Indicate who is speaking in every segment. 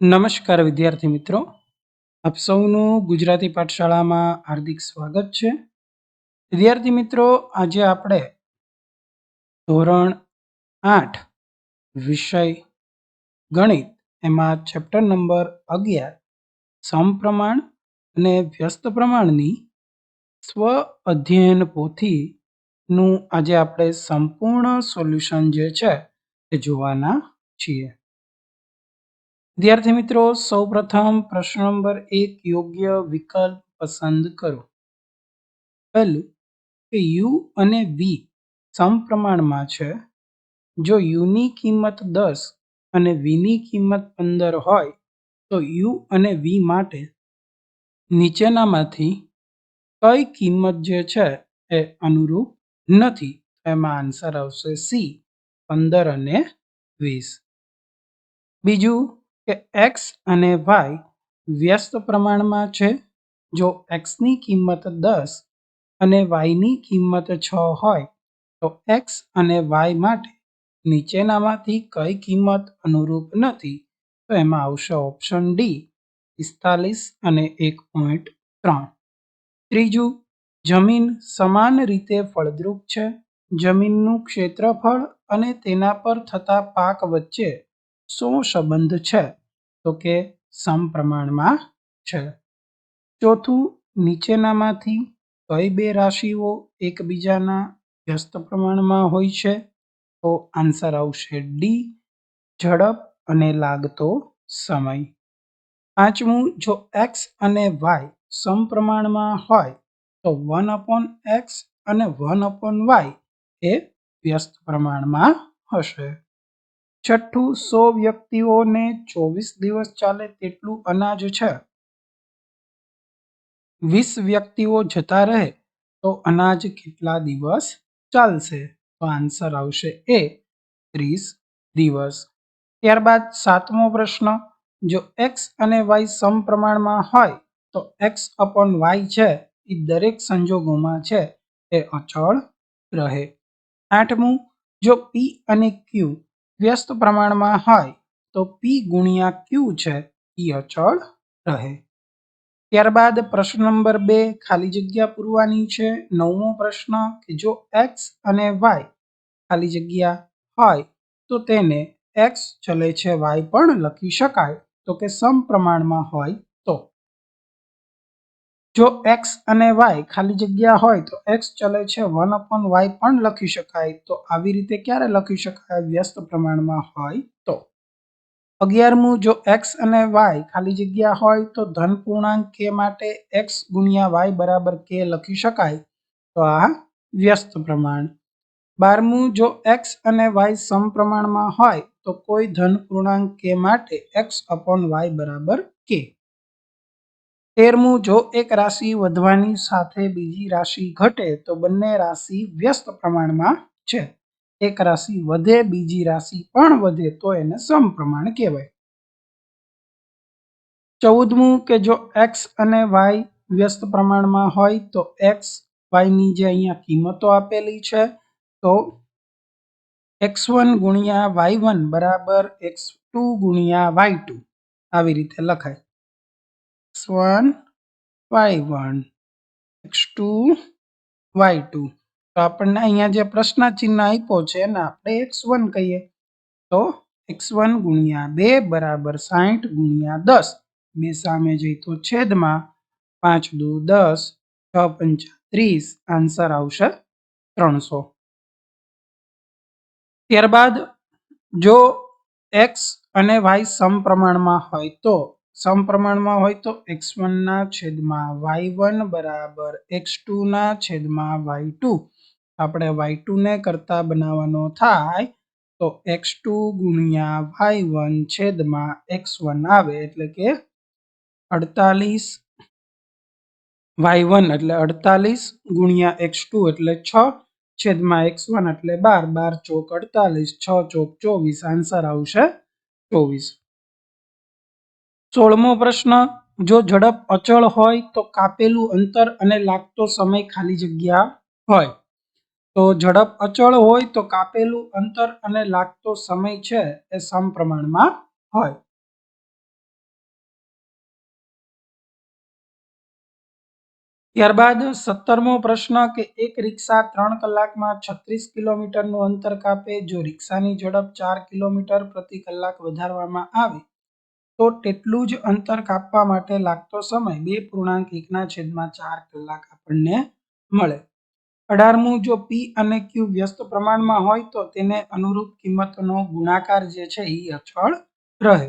Speaker 1: નમસ્કાર વિદ્યાર્થી મિત્રો, આપ સૌનું ગુજરાતી પાઠશાળામાં હાર્દિક સ્વાગત છે. વિદ્યાર્થી મિત્રો, આજે આપણે ધોરણ 8 વિષય ગણિત એમાં ચેપ્ટર નંબર 11 સમપ્રમાણ અને વ્યસ્ત પ્રમાણની સ્વ અધ્યયન પોથીનું આજે આપણે સંપૂર્ણ સોલ્યુશન જે છે એ જોવાના છીએ. વિદ્યાર્થી મિત્રો, સૌપ્રથમ પ્રશ્ન નંબર 1 યોગ્ય વિકલ્પ પસંદ કરો. પહેલું કે યુ અને વી સમપ્રમાણમાં છે. જો યુની કિંમત 10 અને વીની કિંમત 15 હોય તો યુ અને વી માટે નીચેનામાંથી કઈ કિંમત જે છે એ અનુરૂપ નથી? એમાં આન્સર આવશે સી, 15 અને 20. બીજું કે એક્સ અને વાય વ્યસ્ત પ્રમાણમાં છે. જો એક્સની કિંમત 10 અને વાયની કિંમત 6 હોય તો એક્સ અને વાય માટે નીચેનામાંથી કઈ કિંમત અનુરૂપ નથી? તો એમાં આવશે ઓપ્શન ડી, 45 અને 1.3. ત્રીજું, જમીન સમાન રીતે ફળદ્રુપ છે. જમીનનું ક્ષેત્રફળ અને તેના પર થતા પાક વચ્ચે શું સંબંધ છે? તો કે સમપ્રમાણમાં છે. ચોથું, નીચેનામાંથી કઈ બે રાશિઓ એકબીજાના વ્યસ્ત પ્રમાણમાં હોય છે? તો આન્સર આવશે ડી, ઝડપ અને લાગતો સમય. પાંચમું, જો એક્સ અને વાય સમપ્રમાણમાં હોય તો 1/x અને 1/y એ વ્યસ્ત પ્રમાણમાં હશે. છઠ્ઠું, 100 વ્યક્તિઓને 24 દિવસ ચાલે તેટલું અનાજ છે. 20 વ્યક્તિઓ જતા રહે તો અનાજ કેટલા દિવસ ચાલશે? તો આન્સર આવશે એ, 30 દિવસ. ત્યારબાદ સાતમો પ્રશ્ન, જો એક્સ અને વાય સમપ્રમાણમાં હોય તો એક્સ અપોન વાય છે એ દરેક સંજોગોમાં છે એ અચળ રહે. આઠમું, જો પી અને ક્યુ વ્યસ્ત પ્રમાણમાં હોય તો પી ગુણ્યા ક્યુ છે એ અચળ રહે. ત્યારબાદ પ્રશ્ન નંબર 2 ખાલી જગ્યા પૂરવાની છે. નવમો પ્રશ્ન કે જો એક્સ અને વાય ખાલી જગ્યા હોય તો તેને એક્સ ચલે છે વાય પણ લખી શકાય. તો કે સમપ્રમાણમાં હોય તો. જો એક્સ અને વાય ખાલી જગ્યા હોય તો એક્સ ચલે છે 1/y પણ લખી શકાય. તો આવી રીતે ક્યારે લખી શકાય? વ્યસ્ત પ્રમાણમાં હોય તો. 11મું, જો એક્સ અને વાય ખાલી જગ્યા હોય તો ધન પૂર્ણાંક કે માટે એક્સ ગુણ્યા વાય બરાબર કે લખી શકાય. તો આ વ્યસ્ત પ્રમાણ. 12મું, જો એક્સ અને વાય સમપ્રમાણમાં હોય તો કોઈ ધન પૂર્ણાંક કે માટે એક્સ અપોન વાય બરાબર કે. 13મું, જો એક રાશિ વધવાની સાથે બીજી રાશિ ઘટે તો બંને રાશિ વ્યસ્ત પ્રમાણમાં છે. એક રાશિ વધે બીજી રાશિ પણ વધે તો એને સમપ્રમાણ કહેવાય. 14મું, કે જો એક્સ અને વાય વ્યસ્ત પ્રમાણમાં હોય તો એક્સ વાયની જે અહીંયા કિંમતો આપેલી છે તો x1 ગુણ્યા y1 બરાબર x2 ગુણ્યા y2 આવી રીતે લખાય. x1 y1 x2 y2. તો આપણને અહીંયા જે પ્રશ્ન ચિહ્ન આપ્યો છે એને આપણે x1 કહીએ. તો x1 ગુણ્યા 2 બરાબર 60 ગુણ્યા 10. બે સામે જઈ તો છેદમાં 5 દુ 10, 6 પંચા 30. આન્સર આવશે 300. ત્યારબાદ જો એક્સ અને વાય સમપ્રમાણમાં હોય તો x1 ના છેદમાં y1 બરાબર x2 ના છેદમાં y2. આપણે y2 ને કરતા બનાવવાનો થાય તો x2 ગુણ્યા y1 છેદમાં x1 આવે એટલે કે 48 y1 એટલે 48 ગુણ્યા x2 એટલે 6 છેદમાં x1 એટલે 12, 12 ચોક 48, 6 ચોક 24. આન્સર આવશે 24. 16મો પ્રશ્ન, જો ઝડપ અચળ હોય તો કાપેલું અંતર અને લાગતો સમય ખાલી જગ્યા હોય. તો ઝડપ અચળ હોય તો કાપેલું અંતર અને લાગતો સમય છે એ સમપ્રમાણમાં હોય. ત્યારબાદ 17મો પ્રશ્ન કે એક રિક્ષા 3 કલાકમાં 36 કિલોમીટરનું અંતર કાપે. જો રિક્ષાની ઝડપ 4 કિલોમીટર પ્રતિ કલાક વધારવામાં આવે તો તેટલું જ અંતર કાપવા માટે લાગતો સમય 2.1/4 કલાક આપણને મળે. 18મું જો પી અને ક્યુ વ્યસ્ત પ્રમાણમાં હોય તો તેને અનુરૂપ કિંમતનો ગુણાકાર જે છે એ અચળ રહે.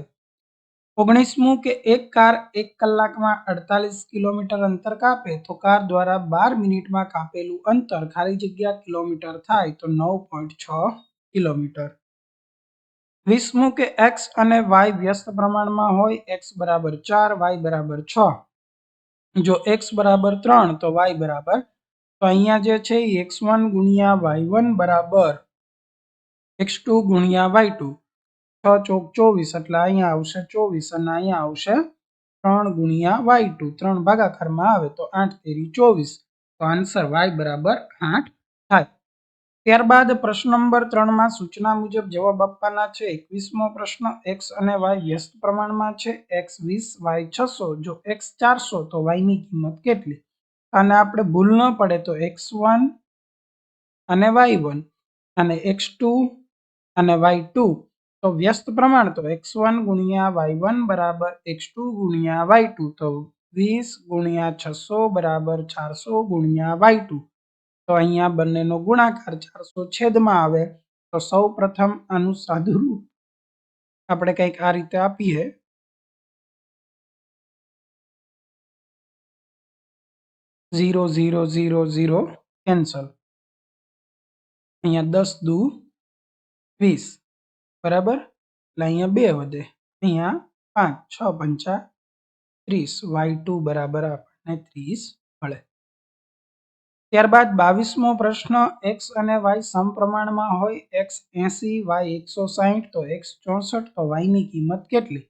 Speaker 1: 19મું કે એક કાર 1 કલાકમાં 48 કિલોમીટર અંતર કાપે તો કાર દ્વારા 12 મિનિટમાં કાપેલું અંતર ખાલી જગ્યા કિલોમીટર થાય તો 9.6 કિલોમીટર. 20મું કે એક્સ અને વાય વ્યસ્ત પ્રમાણમાં હોય. એક્સ બરાબર 4, વાય બરાબર 6. જો એક્સ બરાબર 3 તો વાય બરાબર, તો અહીંયા જે છે x1 ગુણ્યા y1 બરાબર x2 ગુણ્યા y2. 6 ચોક 24 એટલે અહીંયા આવશે 24 અને અહીંયા આવશે 3 ગુણ્યા y2. 3 ભાગાકારમાં આવે તો 8 તેરી 24. તો આન્સર y બરાબર 8 થાય. ત્યારબાદ પ્રશ્ન નંબર 3માં સૂચના મુજબ જવાબ આપવાના છે. 21મો પ્રશ્ન એક્સ અને વાય વ્યસ્ત પ્રમાણમાં છે. X 20, y 600. જો એક્સ 400 તો વાયની કિંમત કેટલી? અને આપણે ભૂલ ન પડે તો x1 અને y1 અને x2 અને y2 તો વ્યસ્ત પ્રમાણ તો x1 ગુણ્યા y1 બરાબર x2 ગુણ્યા y2. તો 20 ગુણ્યા 600 બરાબર 400 ગુણ્યા y2. તો અહીંયા બંનેનો ગુણાકાર 400 છેદમાં આવે. તો સૌ પ્રથમ આનું સાદુરૂપ આપણે કંઈક આ રીતે આપીએ. 0 0 0 0 કેન્સલ. અહીંયા 10 દુ 20 બરાબર, એટલે અહીંયા 2 વધે. અહીંયા 5 6 પંચા 30. y2 બરાબર આપણને 30 મળે. ત્યારબાદ 22મો પ્રશ્ન એક્સ અને વાય સમપ્રમાણમાં હોય. X 80, y 160. તો એક્સ 64 તો વાયની કિંમત કેટલી?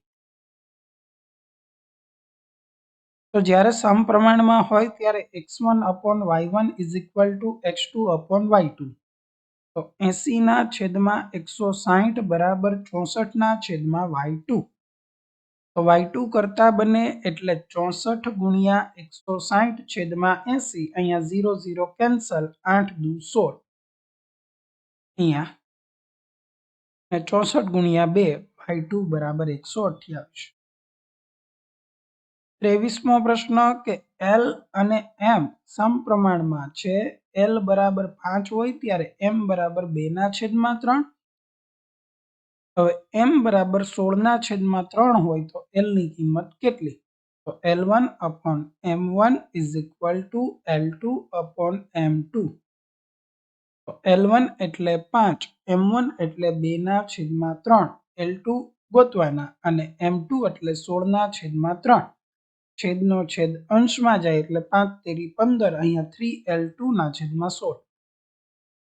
Speaker 1: તો જ્યારે સમપ્રમાણમાં હોય ત્યારે x1 upon y1 is equal to x2 upon y2. તો 80 છેદમાં 160 બરાબર 64 છેદમાં y2. તો y2 કરતા બને એટલે 64 ગુણ્યા 160 છેદમાં 80. અહીંયા 0 0 કેન્સલ. 8 દુ 16. અહીંયા 64 ગુણ્યા 2 y2 બરાબર 128. 23મો પ્રશ્ન કે એલ અને એમ સમપ્રમાણમાં છે. એલ બરાબર 5 હોય ત્યારે એમ બરાબર 2/3. હવે એમ બરાબર 16/3 હોય તો એલ ની કિંમત કેટલી? તો L1 upon M1 is equal to L2 upon M2. તો L1 એટલે 5, M1 એટલે 2/3, L2 ગોતવાના અને M2 એટલે 16/3. છેદનો છેદ અંશમાં જાય એટલે 5 તેરી 15. અહીંયા 3L2/16.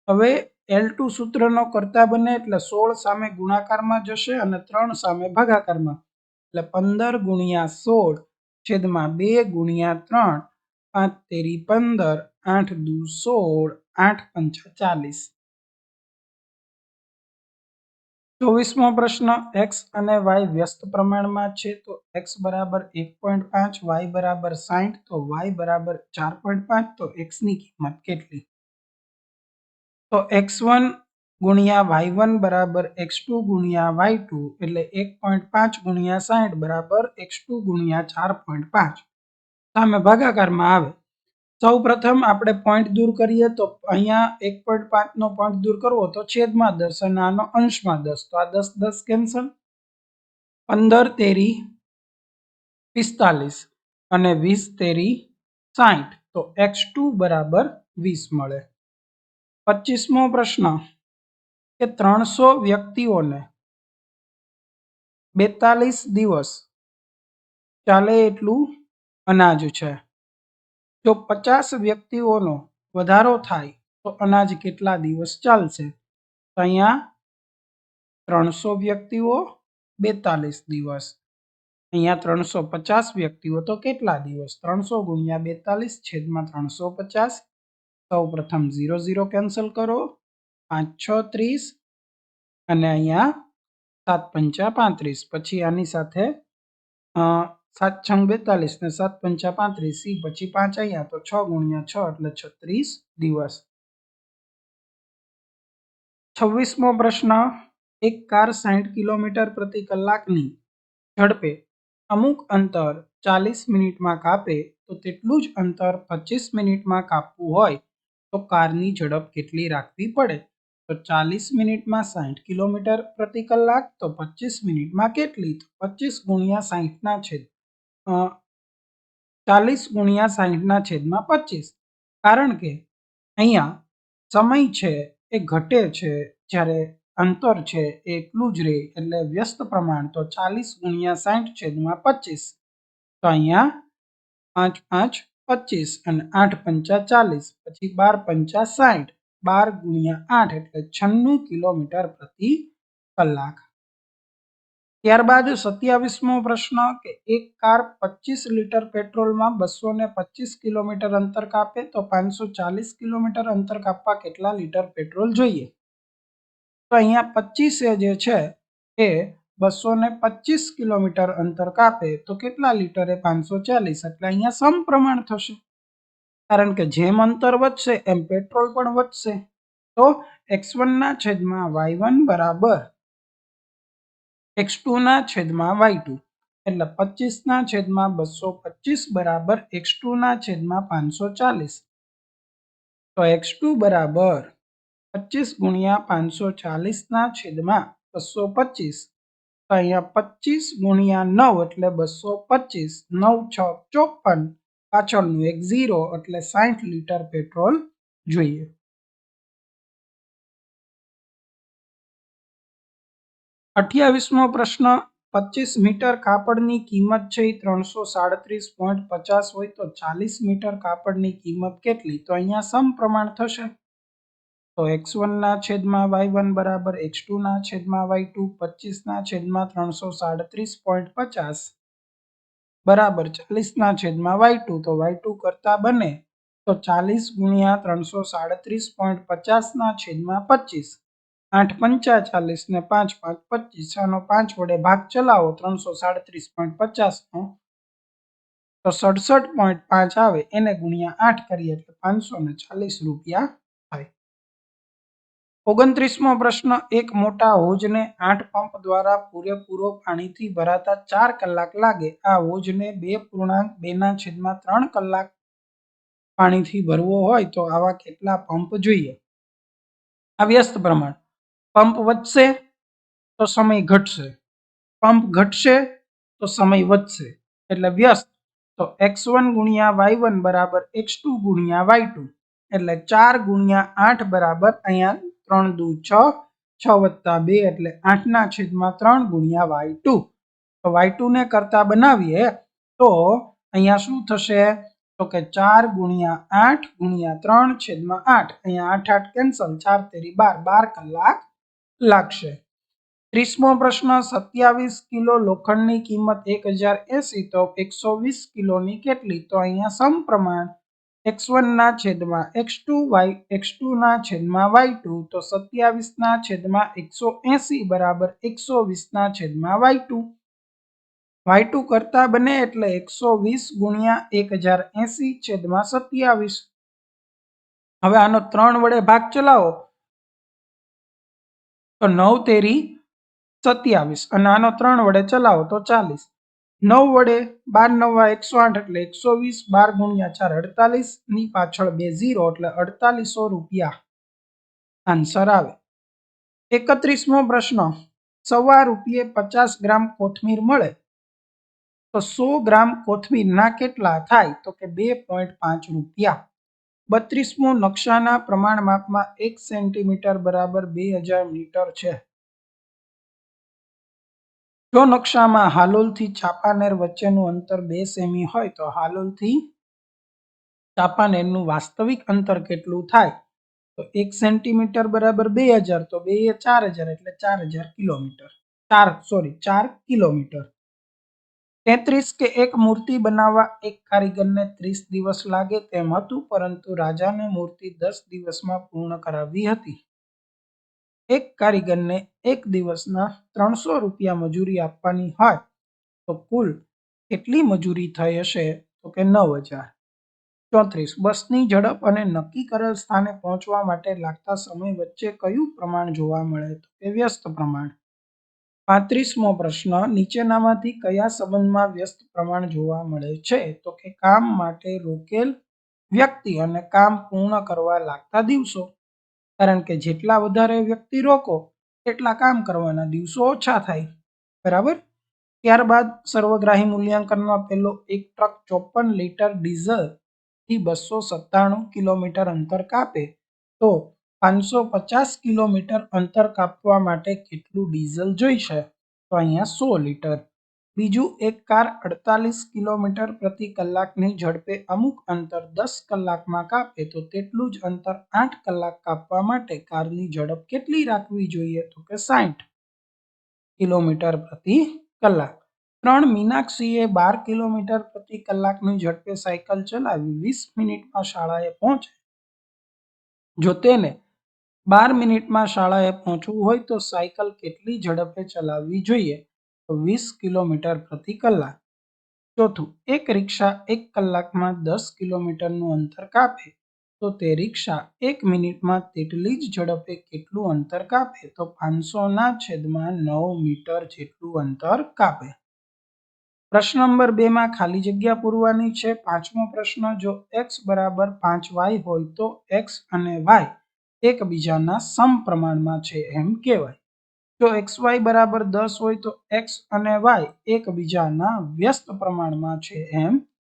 Speaker 1: હવે L2 સૂત્રનો કરતા બને એટલે 16 સામે ગુણાકારમાં જશે અને 3 સામે ભાગાકારમાં. એટલે 15 ગુણ્યા 16 છેદમાં 2 ગુણ્યા 3. 5 તેરી 15, 8 દુ 16, 8 પંચા 40. 24મો પ્રશ્ન એક્સ અને વાય વ્યસ્ત પ્રમાણમાં છે. તો એક્સ બરાબર 1.5, વાય બરાબર 60. તો વાય બરાબર 4.5. તો એક્સની કિંમત કેટલી? તો x1 ગુણ્યા y1 બરાબર x2 ગુણ્યા y2. એટલે 1.5 ગુણ્યા 60 બરાબર x2 ગુણ્યા 4.5. સામે ભાગાકારમાં આવે. સૌ પ્રથમ આપણે પોઈન્ટ દૂર કરીએ. તો અહીંયા 1.5 નો પોઈન્ટ દૂર કરવો તો છેદમાં 10 અને આનો અંશમાં 10. તો આ 10 10 કેન્સલ. 15 તેરી 45 અને 20 તેરી 60. તો x2 બરાબર 20 મળે. 25મો પ્રશ્ન કે 300 વ્યક્તિઓને 42 દિવસ ચાલે એટલું અનાજ છે. જો 50 વ્યક્તિઓનો વધારો થાય તો અનાજ કેટલા દિવસ ચાલશે? તો અહીંયા 300 વ્યક્તિઓ 42 દિવસ. અહીંયા 350 વ્યક્તિઓ તો કેટલા દિવસ? 300 ગુણ્યા 42 છેદમાં 350. સૌ પ્રથમ 0 0 કેન્સલ કરો. 5 6 30 અને અહીંયા 7 પંચા 35. પછી આની સાથે 7 છંગ 42 ને 7 પંચા 35, સી પછી 5 અહીંયા તો 6 ગુણ્યા 6 એટલે 36 દિવસ। 26મો પ્રશ્ન, એક કાર 60 કિલોમીટર પ્રતિ કલાકની ઝડપે અમુક અંતર 40 મિનિટમાં કાપે તો તેટલું જ અંતર 25 મિનિટમાં કાપવું હોય તો કારની ઝડપ કેટલી રાખવી પડે? તો 40 મિનિટમાં 60 કિલોમીટર પ્રતિ કલાક તો 25 મિનિટમાં કેટલી? તો 25 ગુણ્યા 60 ના છેદ 40 ગુણ્યા 60 ના છેદમાં 25, કારણ કે અહીંયા સમય છે એ ઘટે છે જ્યારે અંતર છે એ એટલું જ રહે, એટલે વ્યસ્ત પ્રમાણ તો 40 ગુણ્યા 60 છેદમાં 25, તો અહીંયા 5 5 25 અને 8 પંચા 40, પછી 12 પંચા 60, 12 ગુણ્યા 8 એટલે 96 કિલોમીટર પ્રતિ કલાક। ત્યારબાદ 27મો પ્રશ્ન કે એક કાર 25 લીટર પેટ્રોલમાં 225 કિલોમીટર અંતર કાપે તો 540 કિલોમીટર અંતર કાપવા કેટલા લીટર પેટ્રોલ જોઈએ? તો અહીંયા 25 જે છે એ 225 કિલોમીટર અંતર કાપે તો કેટલા લીટર? એ 540, એટલે અહીંયા સમપ્રમાણ થશે, કારણ કે જેમ અંતર વધશે એમ પેટ્રોલ પણ વધશે। તો x1 ના છેદમાં y1 બરાબર x2 ના છેદમાં y2, એટલે 25 ના છેદમાં 225 બરાબર x2 ના છેદમાં 540, તો x2 બરાબર 25 ગુણ્યા 540 ના છેદમાં 225, તો અહીંયા 25 ગુણ્યા 9 એટલે 225, 9 6 54, પાછળનું એક 0 એટલે 60 લીટર પેટ્રોલ જોઈએ। 28મો પ્રશ્ન, 25 મીટર કાપડની કિંમત છે 337.50 હોય તો 40 મીટર કાપડની કિંમત કેટલી? તો અહીંયા સમપ્રમાણ થશે, તો x1 ના છેદમાં y1 બરાબર x2 ના છેદમાં y2, 25 ના છેદમાં 337.50 બરાબર 40 ના છેદમાં y2, તો y2 કરતા બને તો 40 ગુણ્યા 337.50 ના છેદમાં 25, 8 પંચા 40 ને 5 5 25, આનો 5 વડે ભાગ ચલાવો 337.50 નો તો 67.5 આવે, એને ગુણ્યા 8 કરીએ એટલે 540 રૂપિયા થાય। 29મો પ્રશ્ન, એક મોટા હોજને 8 પંપ દ્વારા પૂરેપૂરો પાણીથી ભરાતા 4 કલાક લાગે, આ હોજને 2.2/3 કલાક પાણીથી ભરવો હોય તો આવા કેટલા પંપ જોઈએ? આ વ્યસ્ત પ્રમાણ, પંપ વધશે તો સમય ઘટશે, પંપ ઘટશે તો સમય વધશે, એટલે વ્યસ્ત તો x1 ગુણ્યા y1 બરાબર x2 ગુણ્યા y2, એટલે 4 ગુણ્યા 8 બરાબર અહીંયા 3 દુ 6, 6 વત્તા 2 એટલે 8 ના છેદમાં 3 ગુણ્યા y2, તો y2 ને કરતા બનાવીએ તો અહીંયા શું થશે? તો કે 4 ગુણ્યા 8 ગુણ્યા 3 છેદમાં 8, અહીંયા 8 8 કેન્સલ, 4 તેરી 12, 12 કલાક લાગશે। 30મો પ્રશ્ન, 27 કિલો લોખંડની કિંમત 1080 તો 120 કિલોની કેટલી? તો અહીંયા સમપ્રમાણ x1 ના છેદમાં x2 x2 ના છેદમાં y2, તો 27 ના છેદમાં 180 બરાબર 120 ના છેદમાં y2, y2 કરતા બને એટલે 120 ગુણ્યા 1080 છેદમાં 27, હવે આનો 3 વડે ભાગ ચલાવો તો 9 તેરી 27 અને આનો 3 વડે ચલાવો તો 40, 9 વડે 12 9 108 એટલે 120, 12 ગુણ્યા 4 48, ની પાછળ 2 0 એટલે 4800 રૂપિયા આન્સર આવે। 31મો પ્રશ્ન, ₹100 50 ગ્રામ કોથમીર મળે તો 100 ગ્રામ કોથમીરના કેટલા થાય? તો કે 2.5 રૂપિયા। 32મો, નકશાના પ્રમાણ માપમાં 1 સેન્ટીમીટર બરાબર 2000 મીટર છે, જો નકશામાં હાલોલથી ચાંપાનેર વચ્ચેનું અંતર 2 સેમી હોય તો હાલોલથી ચાંપાનેરનું વાસ્તવિક અંતર કેટલું થાય? તો 1 સેન્ટીમીટર બરાબર 2000, તો 2 એ 4000 એટલે 4000 કિલોમીટર, 4 કિલોમીટર। 33 કે એક મૂર્તિ બનાવવા એક કારીગરને 30 દિવસ લાગે તેમ હતું, પરંતુ રાજાને મૂર્તિ 10 દિવસમાં પૂર્ણ કરાવવી હતી। એક કારીગરને એક દિવસના 300 રૂપિયા મજૂરી આપવાની હોય તો કુલ કેટલી મજૂરી થઈ હશે? તો કે 9,000. 34 બસની ઝડપ અને નક્કી કરેલ સ્થાને પહોંચવા માટે લાગતા સમય વચ્ચે કયું પ્રમાણ જોવા મળે? તો કે વ્યસ્ત પ્રમાણ. 35મો પ્રશ્ન, નીચેનામાંથી કયા સંબંધમાં વ્યસ્ત પ્રમાણ જોવા મળે છે? તો કે કામ માટે રોકેલ વ્યક્તિ અને કામ પૂર્ણ કરવા લાગતા દિવસો. કારણ કે જેટલા વધારે વ્યક્તિ રોકો એટલા કામ કરવાના દિવસો ઓછા થાય. બરાબર. ત્યારબાદ સર્વગ્રાહી મૂલ્યાંકનમાં પહેલો એક ટ્રક 54 લીટર ડીઝલ થી 297 કિલોમીટર અંતર કાપે તો 550 કિલોમીટર અંતર કાપવા માટે કેટલું ડીઝલ જોઈશે? તો અહીંયા 100 લીટર. બીજું, એક કાર 48 કિલોમીટર પ્રતિ કલાકની ઝડપે અમુક અંતર 10 કલાકમાં કાપે તો તેટલું જ અંતર 8 કલાક કાપવા માટે કારની ઝડપ કેટલી રાખવી જોઈએ? તો કે 60 કિલોમીટર પ્રતિ કલાક. 3 મીનાક્ષીએ 12 કિલોમીટર પ્રતિ કલાકની ઝડપે સાયકલ ચલાવી 20 મિનિટમાં શાળાએ પહોંચે. જો તેને 12 મિનિટમાં શાળાએ પહોંચવું હોય તો સાયકલ કેટલી ઝડપે ચલાવવી જોઈએ? તો 20 કિલોમીટર પ્રતિ કલાક. ચોથું, એક રિક્ષા 1 કલાકમાં 10 કિલોમીટરનું અંતર કાપે તો તે રિક્ષા 1 મિનિટમાં તેટલી જ ઝડપે કેટલું અંતર કાપે? તો 500/9 મીટર જેટલું અંતર કાપે. પ્રશ્ન નંબર 2 માં ખાલી જગ્યા પૂરવાની છે. 5મો પ્રશ્ન, જો x બરાબર 5y હોય તો x અને y એકબીજાના સમપ્રમાણમાં છે એમ કહેવાય. જો xy બરાબર 10 હોય તો x અને y એકબીજાના વ્યસ્ત પ્રમાણમાં છે એમ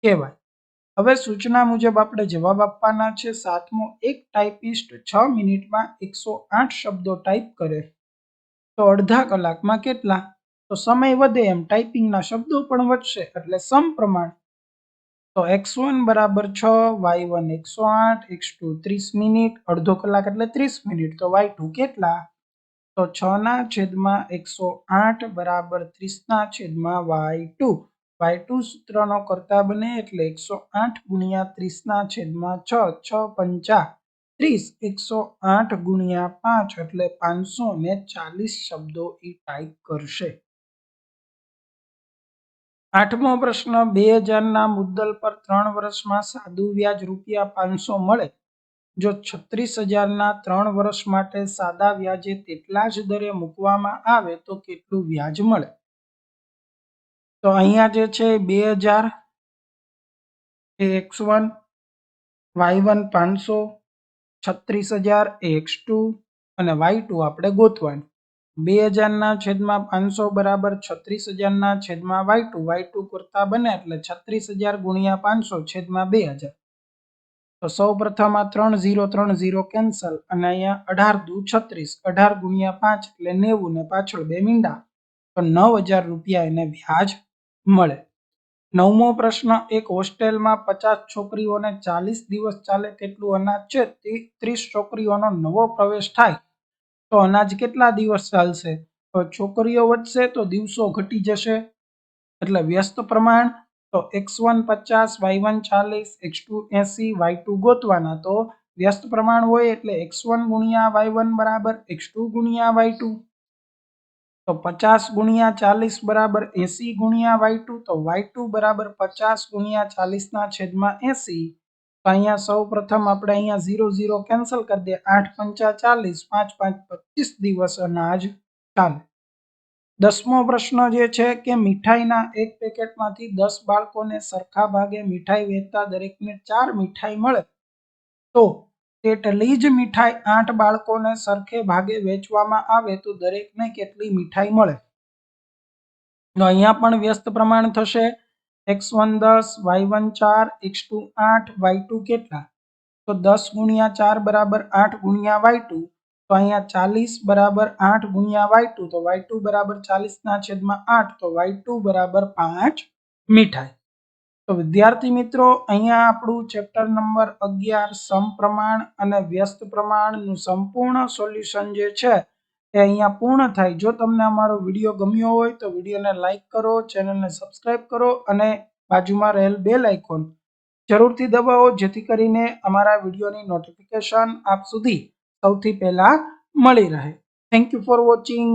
Speaker 1: કહેવાય. હવે સૂચના મુજબ આપણે જવાબ આપવાના છે. 7મો, એક ટાઈપિસ્ટ 6 મિનિટમાં 108 શબ્દો ટાઈપ કરે તો અડધા કલાકમાં કેટલા? તો સમય વધે એમ ટાઈપિંગના શબ્દો પણ વધશે એટલે સમપ્રમાણ. તો x1 બરાબર 6, y1 108, x2 30 મિનિટ, અડધો કલાક એટલે 30 મિનિટ. તો y2 કેટલા? તો 6/108 બરાબર 30/y2. y2 સૂત્રનો કરતા બને એટલે 108 ગુણ્યા 30/6, 6 5 30, 108 ગુણ્યા 5 એટલે 540 શબ્દો એ ટાઈપ કરશે. 8મો પ્રશ્ન, 2000ના મુદ્દલ પર 3 વર્ષમાં સાદું વ્યાજ ₹500 મળે. જો 36,000ના 3 વર્ષ માટે સાદા વ્યાજે તેટલા જ દરે મૂકવામાં આવે તો કેટલું વ્યાજ મળે? તો અહીંયા જે છે 2000 એ x1, y1 500, 36,000 એ x2 અને y2 આપણે ગોતવાનું. 2000/500 બરાબર 36,000/y2. y2 કરતા બને એટલે 36,000 ગુણ્યા 500/2000. તો સૌ પ્રથમ આ 3 0 કેન્સલ અને અહીંયા 18 દુ 36, 18 ગુણ્યા 5 એટલે 90 ને પાછળ 2 મીંડા તો 9,000 રૂપિયા એને વ્યાજ મળે. 9મો પ્રશ્ન, એક હોસ્ટેલમાં 50 છોકરીઓને 40 દિવસ ચાલે તેટલું અનાજ છે. 30 છોકરીઓનો નવો પ્રવેશ થાય તો અનાજ કેટલા દિવસ ચાલશે? તો છોકરીઓ વધશે તો દિવસો ઘટી જશે એટલે વ્યસ્ત પ્રમાણ. તો x1 50, y1 40, x2 80, y2 ગોતવાના. તો વ્યસ્ત પ્રમાણ હોય એટલે x1 ગુણ્યા y1 બરાબર x2 ગુણ્યા y2. તો 50 ગુણ્યા 40 બરાબર 80 ગુણ્યા y2. તો y2 બરાબર 50 ગુણ્યા 40/80. તો અહીંયા સૌ પ્રથમ આપણે અહીંયા 0 કેન્સલ કરી દે. 8 પંચા 40, 5 5 25 દિવસ અનાજ ચાલે. 10મો પ્રશ્ન જે છે કે મીઠાઈના એક પેકેટમાંથી 10 બાળકોને સરખા ભાગે મીઠાઈ વેચતા દરેકને 4 મીઠાઈ મળે તો તેટલી જ મીઠાઈ 8 બાળકોને સરખે ભાગે વેચવામાં આવે તો દરેકને કેટલી મીઠાઈ મળે? તો અહીંયા પણ વ્યસ્ત પ્રમાણ થશે. x1 10, y1 4, x2 8, y2 કેટલા? તો 10 ગુણ્યા 4 બરાબર 8 ગુણ્યા y2. તો અહીંયા 40 બરાબર 8 ગુણ્યા y2. તો y2 બરાબર 40/8. તો y2 બરાબર 5 મીઠાઈ. તો વિદ્યાર્થી મિત્રો, અહીંયા આપણું ચેપ્ટર નંબર 11 સમપ્રમાણ અને વ્યસ્ત પ્રમાણનું સંપૂર્ણ સોલ્યુશન જે છે એ અહીંયા પૂર્ણ થાય. જો તમને અમારો વિડીયો ગમ્યો હોય તો વિડીયોને લાઈક કરો, ચેનલને સબસ્ક્રાઈબ કરો અને બાજુમાં રહેલ બેલ આઇકોન જરૂરથી દબાવો જેથી કરીને અમારા વિડીયોની નોટિફિકેશન આપ સુધી સૌથી પહેલા મળી રહે. Thank you for watching.